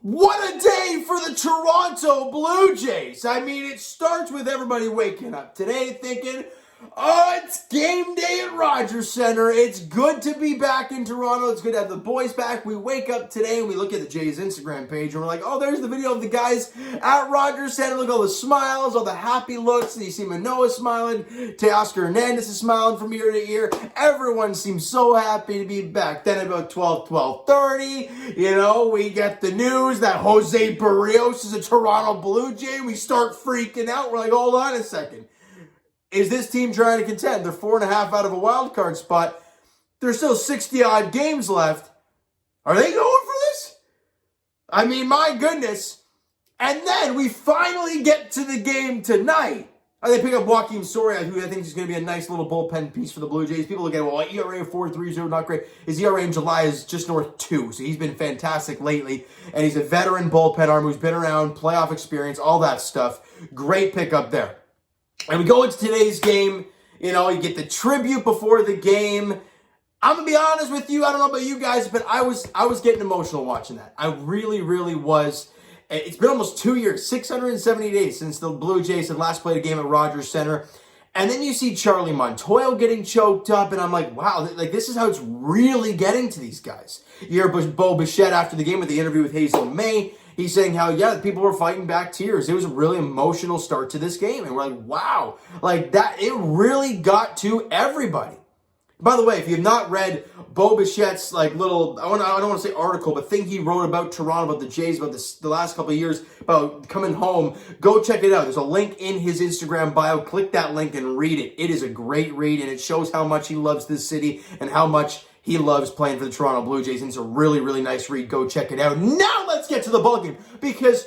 What a day for the Toronto Blue Jays. I mean, it starts with everybody waking up today thinking, oh, it's game day at Rogers Center. It's good to be back in Toronto. It's good to have the boys back. We wake up today and we look at the Jays Instagram page and we're like, oh, there's the video of the guys at Rogers Center. Look at all the smiles, all the happy looks. And you see Manoah smiling. Teoscar Hernandez is smiling from ear to ear. Everyone seems so happy to be back. Then about 12:30, we get the news that Jose Barrios is a Toronto Blue Jay. We start freaking out. We're like, hold on a second. Is this team trying to contend? They're 4.5 out of a wild card spot. There's still 60-odd games left. Are they going for this? I mean, my goodness. And then we finally get to the game tonight. They pick up Joaquin Soria, who I think is going to be a nice little bullpen piece for the Blue Jays. People look at, well, ERA of 4.30, not great. His ERA in July is just north 2, so he's been fantastic lately. And he's a veteran bullpen arm who's been around, playoff experience, all that stuff. Great pickup there. And we go into today's game, you get the tribute before the game. I'm going to be honest with you, I don't know about you guys, but I was getting emotional watching that. I really, really was. It's been almost 2 years, 670 days since the Blue Jays had last played a game at Rogers Center. And then you see Charlie Montoyo getting choked up, and I'm like, wow, this is how it's really getting to these guys. You hear Bo Bichette after the game with the interview with Hazel May. He's saying how, people were fighting back tears. It was a really emotional start to this game. And we're like, wow, it really got to everybody. By the way, if you have not read Bo Bichette's little, I don't want to say article, but thing he wrote about Toronto, about the Jays, about the last couple of years, about coming home, go check it out. There's a link in his Instagram bio. Click that link and read it. It is a great read, and it shows how much he loves this city and how much he loves playing for the Toronto Blue Jays, and it's a really, really nice read. Go check it out. Now let's get to the ballgame, because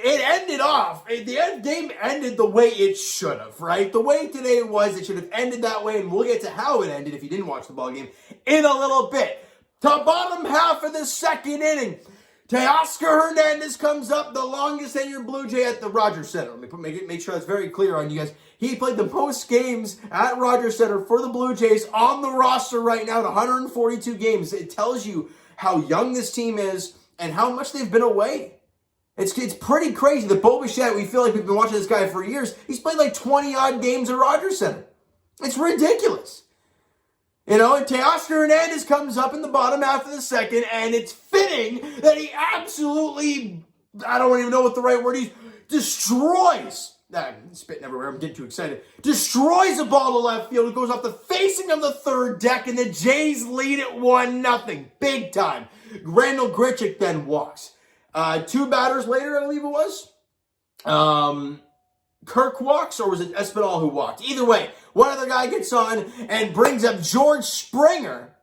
it ended off. The game ended the way it should have, right? The way today was, it should have ended that way, and we'll get to how it ended if you didn't watch the ballgame in a little bit. To bottom half of the second inning, Teoscar Hernandez comes up, the longest tenured Blue Jay at the Rogers Center. Let me make sure that's very clear on you guys. He played the most games at Rogers Center for the Blue Jays on the roster right now at 142 games. It tells you how young this team is and how much they've been away. It's pretty crazy. The Bo Bichette, we feel like we've been watching this guy for years. He's played 20-odd games at Rogers Center. It's ridiculous. And Teoscar Hernandez comes up in the bottom half of the second, and it's fitting that he absolutely, I don't even know what the right word is, destroys. I'm spitting everywhere. I'm getting too excited. Destroys a ball to left field. It goes off the facing of the third deck, and the Jays lead it 1-0. Big time. Randall Grichuk then walks. 2 batters later, I believe it was. Kirk walks, or was it Espinal who walked? Either way, one other guy gets on and brings up George Springer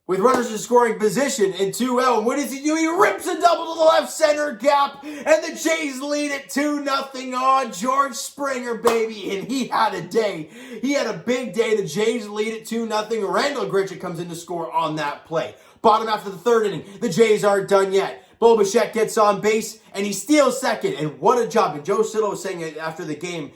with runners in scoring position in 2-0. And what does he do? He rips a double to the left center gap, and the Jays lead it 2-0. Oh, George Springer, baby. And he had a day. He had a big day. The Jays lead it 2-0. Randall Grichuk comes in to score on that play. Bottom after the third inning. The Jays aren't done yet. Bo Bichette gets on base, and he steals second. And what a job. And Joe Sittle was saying it after the game.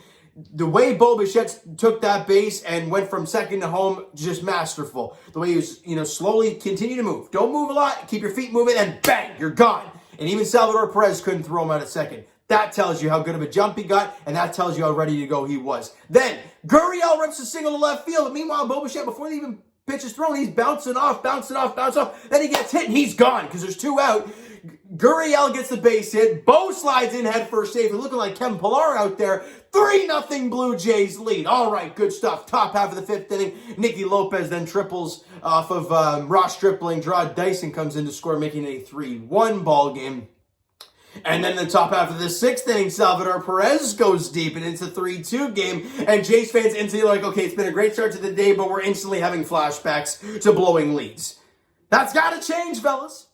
The way Bo Bichette took that base and went from second to home, just masterful. The way he was, slowly continue to move. Don't move a lot. Keep your feet moving, and bang, you're gone. And even Salvador Perez couldn't throw him out at second. That tells you how good of a jump he got, and that tells you how ready to go he was. Then, Gurriel rips a single to left field. Meanwhile, Bo Bichette, before they even pitch is thrown, he's bouncing off. Then he gets hit, and he's gone because there's 2 out. Gurriel gets the base hit. Bo slides in head first safely, looking like Kevin Pillar out there. 3-0 Blue Jays lead. All right, good stuff. Top half of the 5th inning. Nicky Lopez then triples off of Ross Stripling. Gerard Dyson comes in to score, making it a 3-1 ball game. And then in the top half of the 6th inning, Salvador Perez goes deep, and it's a 3-2 game. And Jays fans instantly like, okay, it's been a great start to the day, but we're instantly having flashbacks to blowing leads. That's got to change, fellas.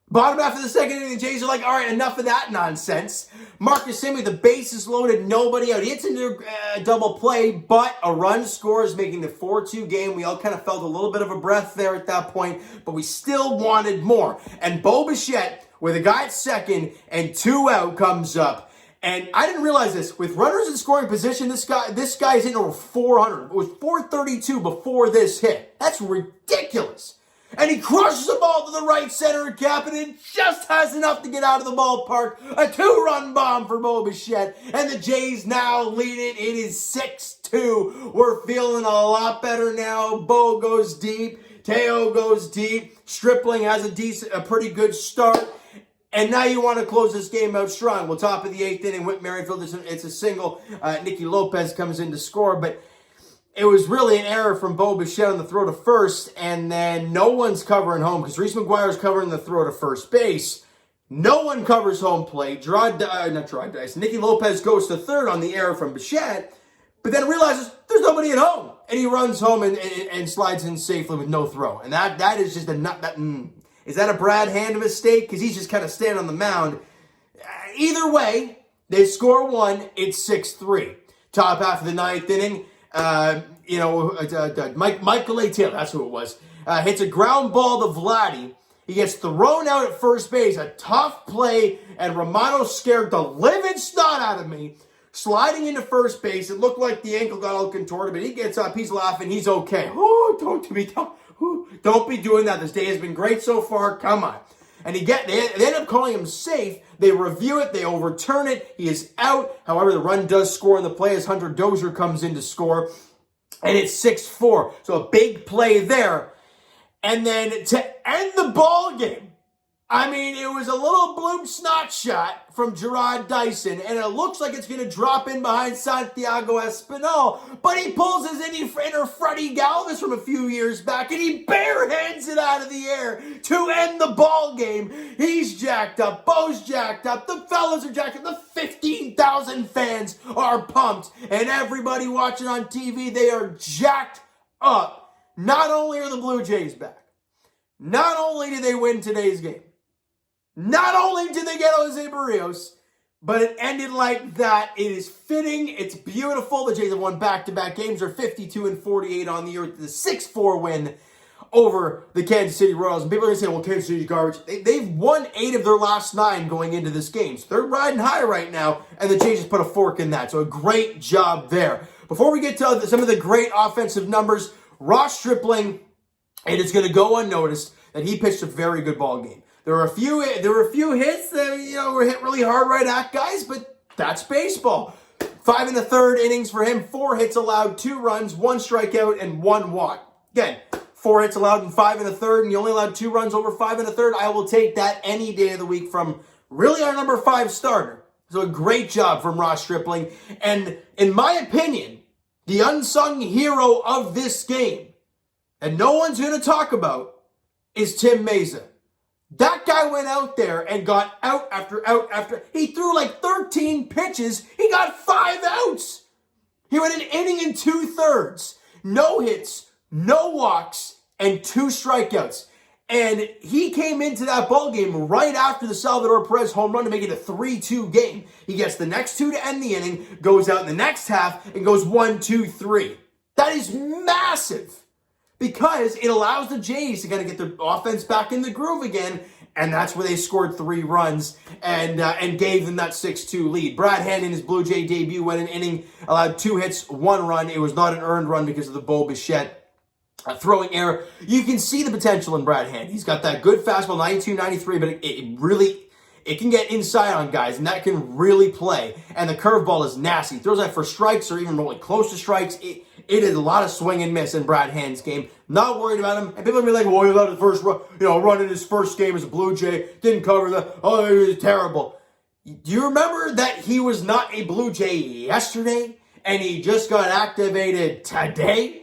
Bottom half of the second inning, the Jays are like, all right, enough of that nonsense. Marcus Semien, the bases loaded, nobody out. He hits into a double play, but a run scores, making the 4-2 game. We all kind of felt a little bit of a breath there at that point, but we still wanted more. And Bo Bichette, with a guy at second and 2 out, comes up. And I didn't realize this. With runners in scoring position, this guy's hitting over 400. It was 432 before this hit. That's ridiculous. and he crushes the ball to the right center cap, and it just has enough to get out of the ballpark. A 2-run bomb for Bo Bichette, and the Jays now lead it. It is 6-2. We're feeling a lot better now. Bo goes deep. Teo goes deep. Stripling has a pretty good start. And now you want to close this game out strong. Well, top of the 8th inning, Whit Merrifield, it's a single. Nicky Lopez comes in to score, but it was really an error from Bo Bichette on the throw to first, and then no one's covering home because Reese McGuire's covering the throw to first base. No one covers home plate. Nicky Lopez goes to third on the error from Bichette, but then realizes there's nobody at home, and he runs home and slides in safely with no throw. And that is just a nut. Is that a Brad Hand mistake? Because he's just kind of standing on the mound. Either way, they score one. It's 6-3. Top half of the 9th inning. Michael A. Taylor, that's who it was, hits a ground ball to Vladdy. He gets thrown out at first base. A tough play, and Romano scared the living snot out of me. Sliding into first base. It looked like the ankle got all contorted, but he gets up. He's laughing. He's okay. Don't be doing that. This day has been great so far. Come on. And they end up calling him safe. They review it. They overturn it. He is out. However, the run does score in the play as Hunter Dozier comes in to score. And it's 6-4. So a big play there. And then to end the ball game, I mean, it was a little bloop snot shot from Gerard Dyson, and it looks like it's going to drop in behind Santiago Espinal, but he pulls his inner Freddie Galvis from a few years back, and he barehands it out of the air to end the ball game. He's jacked up. Bo's jacked up. The fellas are jacked up. The 15,000 fans are pumped, and everybody watching on TV, they are jacked up. Not only are the Blue Jays back, not only did they win today's game, not only did they get Jose Barrios, but it ended like that. It is fitting. It's beautiful. The Jays have won back-to-back games. They're 52-48 on the year with the 6-4 win over the Kansas City Royals. And people are going to say, well, Kansas City's garbage. They've won 8 of their last 9 going into this game. So they're riding high right now, and the Jays just put a fork in that. So a great job there. Before we get to some of the great offensive numbers, Ross Stripling, it is going to go unnoticed that he pitched a very good ball game. There were a few hits that were hit really hard right at guys, but that's baseball. 5 1/3 innings for him, 4 hits allowed, 2 runs, 1 strikeout, and 1 walk. Again, 4 hits allowed in 5 1/3, and you only allowed 2 runs over 5 1/3. I will take that any day of the week from really our number 5 starter. So a great job from Ross Stripling, and in my opinion, the unsung hero of this game, and no one's going to talk about, is Tim Mesa. That guy went out there and got out after out after. He threw like 13 pitches. He got 5 outs. He went an inning and 2/3. No hits, no walks, and 2 strikeouts. And he came into that ball game right after the Salvador Perez home run to make it a 3-2 game. He gets the next 2 to end the inning, goes out in the next half, and goes 1-2-3. That is massive, because it allows the Jays to kind of get their offense back in the groove again, and that's where they scored 3 runs and gave them that 6-2 lead. Brad Hand in his Blue Jay debut went an inning, allowed 2 hits, 1 run. It was not an earned run because of the Bo Bichette throwing error. You can see the potential in Brad Hand. He's got that good fastball, 92, 93, but it can get inside on guys, and that can really play. And the curveball is nasty. He throws that for strikes or even really close to strikes. It is a lot of swing and miss in Brad Hand's game. Not worried about him. And people are going to be like, well, he allowed his first run in his first game as a Blue Jay. Didn't cover that. Oh, it was terrible. Do you remember that he was not a Blue Jay yesterday? And he just got activated today?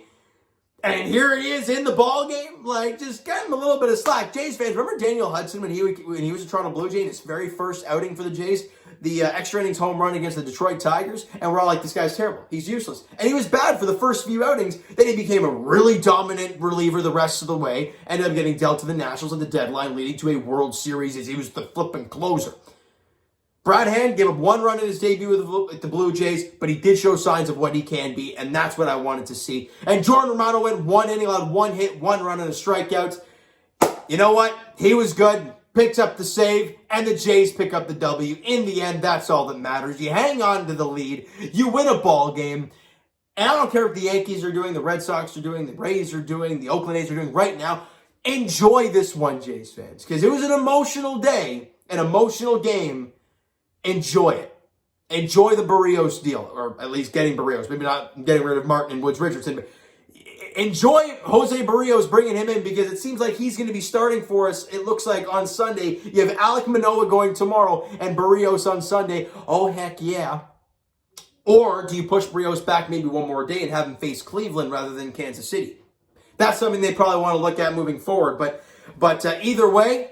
And here he is in the ball game. Like, just give him a little bit of slack. Jays fans, remember Daniel Hudson when he was a Toronto Blue Jay in his very first outing for the Jays? The extra innings home run against the Detroit Tigers, and we're all like, this guy's terrible. He's useless. And he was bad for the first few outings. Then he became a really dominant reliever the rest of the way, ended up getting dealt to the Nationals at the deadline, leading to a World Series as he was the flipping closer. Brad Hand gave up 1 run in his debut with the Blue Jays, but he did show signs of what he can be, and that's what I wanted to see. And Jordan Romano went 1 inning, allowed 1 hit, 1 run, and a strikeout. You know what? He was good. Picks up the save, and the Jays pick up the W. In the end, that's all that matters. You hang on to the lead. You win a ball game. And I don't care if the Yankees are doing, the Red Sox are doing, the Rays are doing, the Oakland A's are doing right now. enjoy this one, Jays fans, because it was an emotional day, an emotional game. Enjoy it. Enjoy the Barrios deal, or at least getting Barrios. Maybe not getting rid of Martin and Woods Richardson, but enjoy Jose Barrios, bringing him in, because it seems like he's going to be starting for us. It looks like on Sunday. You have Alek Manoah going tomorrow and Barrios on Sunday. Oh, heck yeah. Or do you push Barrios back maybe one more day and have him face Cleveland rather than Kansas City? That's something they probably want to look at moving forward. But either way,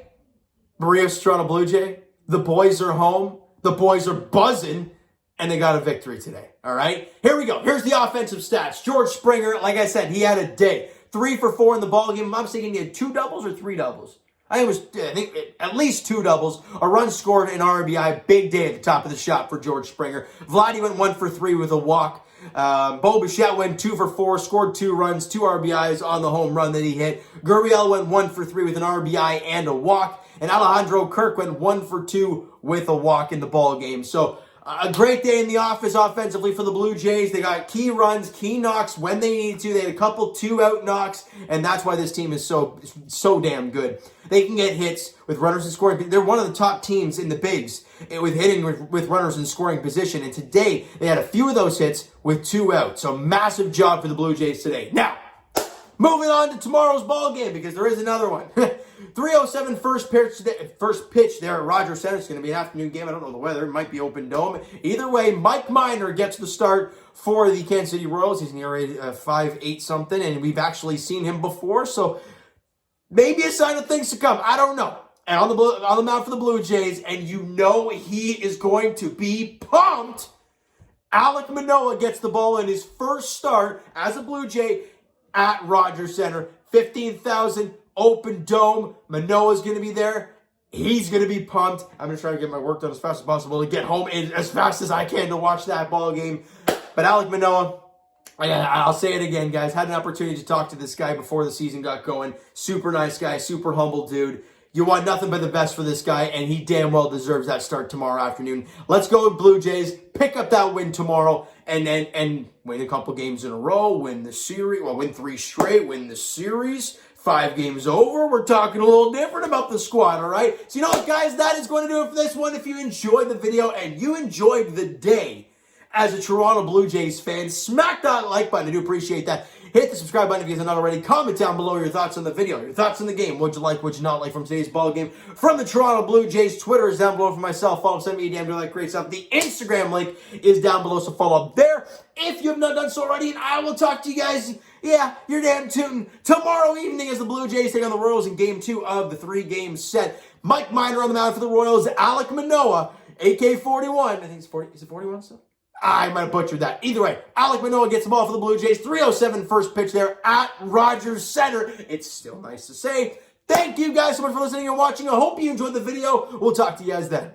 Barrios, Toronto Blue Jay, the boys are home. The boys are buzzing, and they got a victory today. All right? Here we go. Here's the offensive stats. George Springer, like I said, he had a day. 3 for 4 in the ballgame. I'm thinking he had 2 doubles or 3 doubles. I think at least 2 doubles. A run scored, an RBI. Big day at the top of the shop for George Springer. Vladdy went 1 for 3 with a walk. Bo Bichette went 2 for 4, scored 2 runs, 2 RBIs on the home run that he hit. Gurriel went 1 for 3 with an RBI and a walk. And Alejandro Kirk went 1 for 2 with a walk in the ball game. So a great day in the office offensively for the Blue Jays. They got key runs, key knocks when they needed to. They had a couple 2-out knocks, and that's why this team is so damn good. They can get hits with runners in scoring. They're one of the top teams in the bigs with hitting with runners in scoring position. And today, they had a few of those hits with 2 outs. So massive job for the Blue Jays today. Now, moving on to tomorrow's ball game, because there is another one. 3:07 first pitch there at Rogers Center. It's going to be an afternoon game. I don't know the weather. It might be open dome. Either way, Mike Minor gets the start for the Kansas City Royals. He's near 5.8 something, and we've actually seen him before, so maybe a sign of things to come. I don't know. And on the mound for the Blue Jays, and you know he is going to be pumped. Alek Manoah gets the ball in his first start as a Blue Jay at Rogers Center. 15,000 open dome. Manoah's going to be there. He's going to be pumped. I'm going to try to get my work done as fast as possible to get home as fast as I can to watch that ball game. But Alek Manoah, I'll say it again, guys. Had an opportunity to talk to this guy before the season got going. Super nice guy, super humble dude. You want nothing but the best for this guy, and he damn well deserves that start tomorrow afternoon. Let's go with Blue Jays. Pick up that win tomorrow, and win a couple games in a row. Win the series. Well, win 3 straight. Win the series. 5 games over. We're talking a little different about the squad, all right? So you know what, guys? That is going to do it for this one. If you enjoyed the video and you enjoyed the day as a Toronto Blue Jays fan, smack that like button. I do appreciate that. Hit the subscribe button if you guys are not already. Comment down below your thoughts on the video, your thoughts on the game. What'd you like, what'd you not like from today's ball game? From the Toronto Blue Jays, Twitter is down below for myself. Follow send me a DM, do that great stuff. The Instagram link is down below, so follow up there if you have not done so already. And I will talk to you guys, you're damn tootin', tomorrow evening as the Blue Jays take on the Royals in Game 2 of the 3-game set. Mike Minor on the mound for the Royals. Alek Manoah, AK-41. I think it's 40. Is it 41 still? I might have butchered that. Either way, Alek Manoah gets the ball for the Blue Jays. 3:07 first pitch there at Rogers Center. It's still nice to say. Thank you guys so much for listening and watching. I hope you enjoyed the video. We'll talk to you guys then.